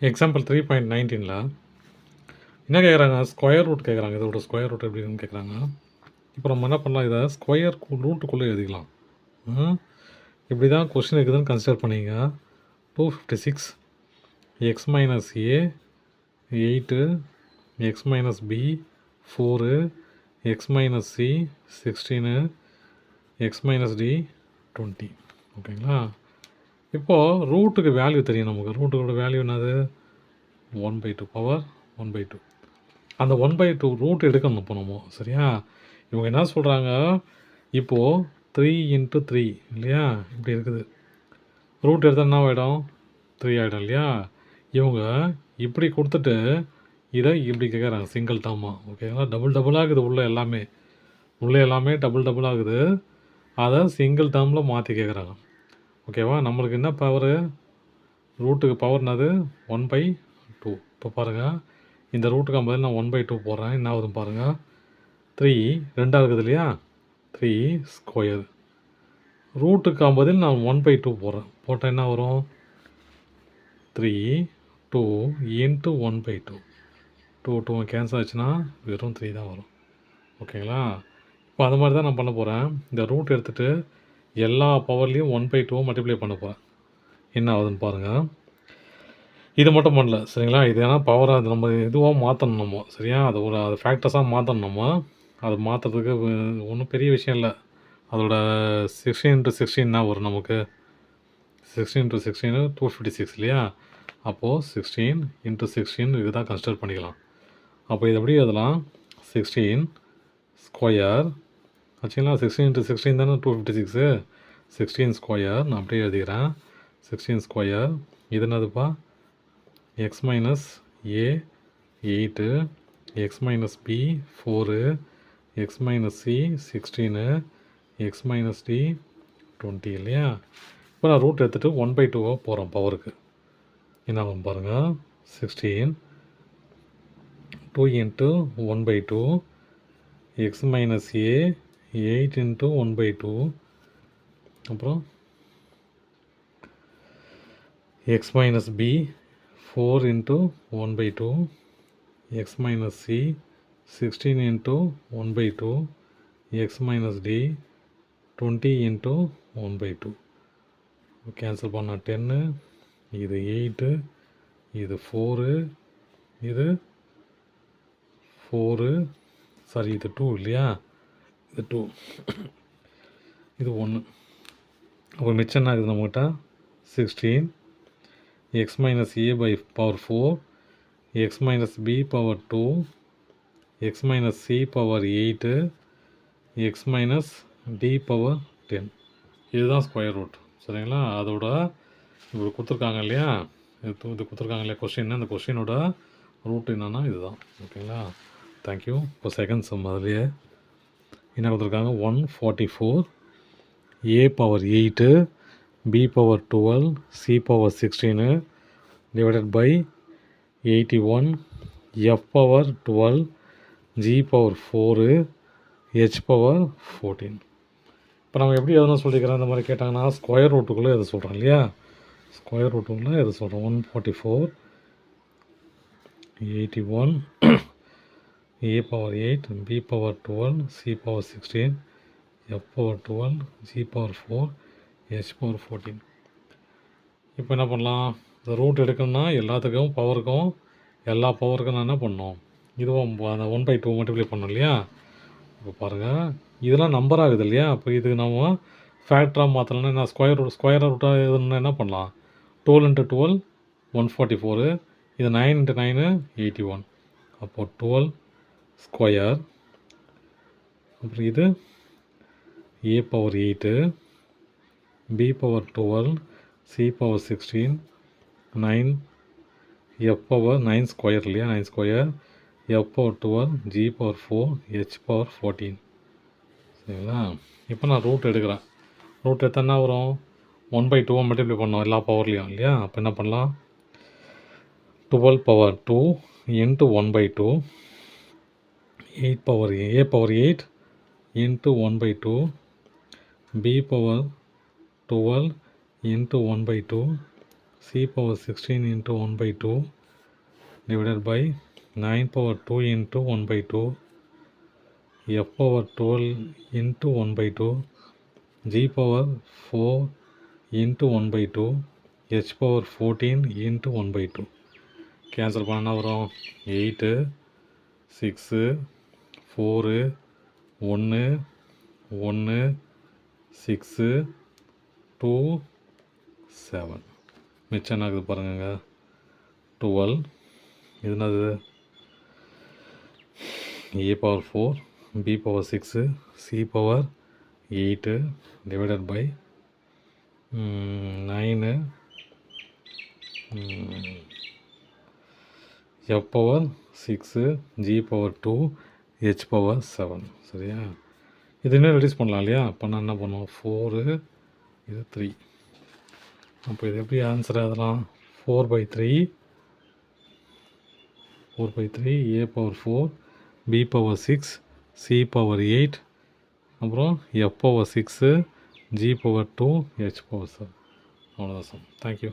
Example 3.19ல என்ன கேட்குறாங்க? Square root கேட்குறாங்க. இதோட ஸ்கொயர் ரூட் எப்படின்னு கேட்குறாங்க. இப்போ நம்ம என்ன பண்ணலாம்? இதை ஸ்கொயர் ரூட்டுக்குள்ளே எழுதிக்கலாம். இப்படி தான் கொஸ்டின் இருக்குதுன்னு கன்சிடர் பண்ணிங்க. 256 x minus a 8 x minus b 4 x minus c 16 x minus d 20. ஓகேங்களா? இப்போது ரூட்டுக்கு வேல்யூ தெரியும் நமக்கு. ரூட்டுக்கோட வேல்யூ என்னது? 1/2 பவர் 1/2. அந்த 1/2 ரூட் எடுக்கணும் இப்போ நம்ம. சரியா? இவங்க என்ன சொல்கிறாங்க? இப்போது 3 × 3 இல்லையா? இப்படி இருக்குது. ரூட் எடுத்தால் என்ன ஆகிடும்? 3 ஆகிடும் இல்லையா? இவங்க இப்படி கொடுத்துட்டு இதை இப்படி கேட்குறாங்க சிங்கிள் டேர்மாக. ஓகேங்களா? டபுள் ஆகுது உள்ளே எல்லாமே டபுள் ஆகுது. அதை சிங்கிள் டேர்மில் மாற்றி கேட்குறாங்க. ஓகேவா? நம்மளுக்கு என்ன பவரு? ரூட்டுக்கு பவர் என்னது? 1/2. இப்போ பாருங்கள், இந்த ரூட்டுக்கு பதில் நான் 1/2 போடுறேன். என்ன ஆகுதுன்னு பாருங்கள். 3 2 இருக்குது இல்லையா? 3 ஸ்கொயர். ரூட்டுக்கு பதில் நான் 1/2 போடுறேன். போட்டால் என்ன வரும்? 3 2 × 1/2. 2 கேன்சல் ஆச்சுன்னா வெறும் 3 தான் வரும். ஓகேங்களா? இப்போ அது மாதிரி தான் நான் பண்ண போகிறேன். இந்த ரூட் எடுத்துகிட்டு எல்லா பவர்லேயும் 1/2 மல்டிப்ளை பண்ண போகிறேன். என்ன ஆகுதுன்னு பாருங்கள். இது மட்டும் பண்ணல, சரிங்களா? இது ஏன்னா பவரை அது நம்ம இதுவாக மாற்றணும் நம்ம. சரியா? அது ஃபேக்டர்ஸாக மாற்றணும் நம்ம. அது மாற்றுறதுக்கு ஒன்றும் பெரிய விஷயம் இல்லை. அதோட 16 × 16 வரும் நமக்கு. 16 × 16 256 இல்லையா? அப்போது 16 × 16 இதுதான் கன்சிடர் பண்ணிக்கலாம். அப்போ இது எப்படி அதெல்லாம் 16 ஸ்கொயர் ஆச்சுங்களா? 16 × 16 தானே 256. 16 ஸ்கொயர் நான் அப்படியே எழுதிக்கிறேன். 16 ஸ்கொயர் இது என்னதுப்பா? X minus a 8 x minus b 4 x minus c 16 x minus d 20 இல்லையா? இப்போ நான் ரூட் எடுத்துகிட்டு 1/2 போகிறேன் பவருக்கு. என்ன ஆகும் பாருங்கள். 16 2 × 1/2 எக்ஸ் மைனஸ் ஏ 8 × 1/2 அப்புறம் x minus b 4 × 1/2 x minus c 16 × 1/2 x minus d 20 × 1/2. Cancel பண்ணால் 10, இது 8, இது 4, இது 4, சாரி இது 2 இல்லையா? இது 2, இது 1. அப்போ மிச்சம் என்ன ஆகுது நம்மகிட்ட? 16 x minus a by power 4 x minus b power 2 x minus c power 8 x minus d power 10. இதுதான் ஸ்கொயர் ரூட். சரிங்களா? அதோட இப்படி கொடுத்துருக்காங்க இல்லையா? இது கொடுத்துருக்காங்க இல்லையா கொஸ்டின்? அந்த கொஸ்டினோட ரூட் என்னென்னா இதுதான். ஓகேங்களா? தேங்க்யூ. இப்போ செகண்ட் சம் அதுலேயே என்ன கொடுத்துருக்காங்க? 144 A power 8 B power 12 C power 16 divided by 81 F power 12 G power 4 H power 14. இப்போ நம்ம எப்படி எதுனா சொல்லிக்கிறோம்? இந்த மாதிரி கேட்டாங்கன்னா ஸ்கொயர் ரூட்டுக்குள்ளே எது சொல்கிறோம் இல்லையா? ஸ்கொயர் ரூட்டுக்குள்ளே எது சொல்கிறோம்? 144 81 A power 8 B power 12 C power 16 F power 12 G power 4 H power 14. இப்போ என்ன பண்ணலாம்? இந்த ரூட் எடுக்கணும்னா எல்லாத்துக்கும் பவருக்கும் எல்லா பவருக்கும் நான் என்ன பண்ணணும்? இதுவும் அந்த 1/2 மல்டிப்ளை பண்ணோம் இல்லையா? இப்போ பாருங்கள், இதெல்லாம் நம்பர் ஆகுது இல்லையா? அப்போ இது நம்ம ஃபேக்டராக மாற்றலன்னா என்ன? ஸ்கொயர் ரூட்டாக எதுன்னா என்ன பண்ணலாம்? 12 × 12 144, இது 9 × 9 81. அப்போது 12 ஸ்கொயர், அப்புறம் இது A power 8 B power 12 C power 16 9 F power 9 square இல்லையா? 9 square F power 12 G power 4 H power 14. சரிங்களா? இப்போ நான் ரூட் எடுக்கிறேன். ரூட் எடுத்தால் என்ன வரும்? 1/2 மல்டிப்ளை பண்ணோம் எல்லா பவர்லேயும் இல்லையா? அப்போ என்ன பண்ணலாம்? 12 power 2 × 1/2 8 power a power 8 × 1/2 B power 12 × 1/2 c power 16 into 1 by 2 divided by 9 power 2 into 1 by 2 f power 12 into 1 by 2 g power 4 into 1 by 2 h power 14 into 1 by 2 cancel பண்ண வரும் 8 6 4 1 1 6 2 7 மிச்சம் என்ன இருக்குது பாருங்க 12 இது என்னது a power 4 b power 6 c power 8 divided by 9 f power 6 g power 2 h power 7 சரியா இது இன்னும் ரெடியூஸ் பண்ணலாம் இல்லையா பண்ணால் என்ன பண்ணுவோம் 4 இது 3 அப்போ இது எப்படி ஆன்சர் அதெல்லாம் 4 by 3 a power 4 b power 6 c power 8 அப்புறம் f power 6 g power 2 h power 7 அவ்வளோதான் சார் தேங்க்யூ